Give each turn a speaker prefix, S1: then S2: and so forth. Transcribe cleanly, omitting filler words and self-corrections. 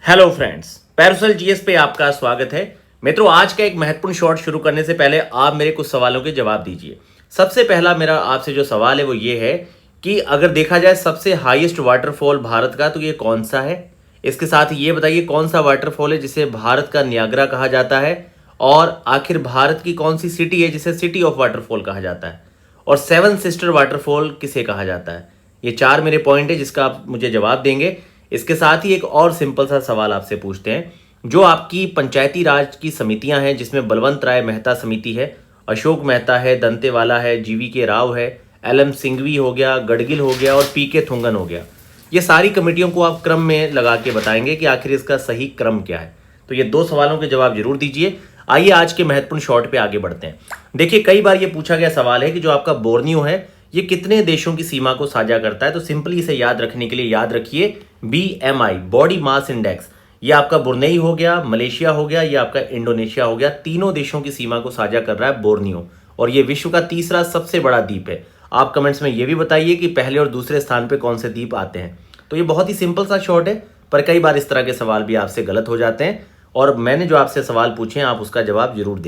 S1: Hello friends, parasol GS पे आपका स्वागत है। मित्रों, आज का एक महत्वपूर्ण शॉट शुरू करने से पहले आप मेरे कुछ सवालों के जवाब दीजिए। सबसे पहला मेरा आपसे जो सवाल है वो ये है कि अगर देखा जाए सबसे हाईएस्ट वाटरफॉल भारत का तो ये कौन सा है। इसके साथ ही ये बताइए कौन सा वाटरफॉल है जिसे भारत का नियाग्रा कहा जाता है, और आखिर भारत की कौन सी सिटी है जिसे सिटी ऑफ वाटरफॉल कहा जाता है, और सेवन सिस्टर वाटरफॉल किसे कहा जाता है। ये चार मेरे पॉइंट है जिसका आप मुझे जवाब देंगे। इसके साथ ही एक और सिंपल सा सवाल आपसे पूछते हैं, जो आपकी पंचायती राज की समितियां हैं जिसमें बलवंत राय मेहता समिति है, अशोक मेहता है, दंतेवाला है, जीवी के राव है, एलएम सिंघवी हो गया, गडगिल हो गया और पीके थुंगन हो गया, ये सारी कमेटियों को आप क्रम में लगा के बताएंगे कि आखिर इसका सही क्रम क्या है। तो ये दो सवालों के जवाब जरूर दीजिए। आइए आज के महत्वपूर्ण शॉट पे आगे बढ़ते हैं। देखिए, कई बार ये पूछा गया सवाल है कि जो आपका बोर्नियो है ये कितने देशों की सीमा को साझा करता है। तो सिंपली इसे याद रखने के लिए याद रखिए BMI, बॉडी मास इंडेक्स। ये आपका बुर्नेई हो गया, मलेशिया हो गया, ये आपका इंडोनेशिया हो गया। तीनों देशों की सीमा को साझा कर रहा है बोर्नियो, और ये विश्व का तीसरा सबसे बड़ा द्वीप है। आप कमेंट्स में ये भी बताइए कि पहले और दूसरे स्थान पे कौन से द्वीप आते हैं। तो ये बहुत ही सिंपल सा शॉर्ट है, पर कई बार इस तरह के सवाल भी आपसे गलत हो जाते हैं, और मैंने जो आपसे सवाल पूछे हैं आप उसका जवाब जरूर दें।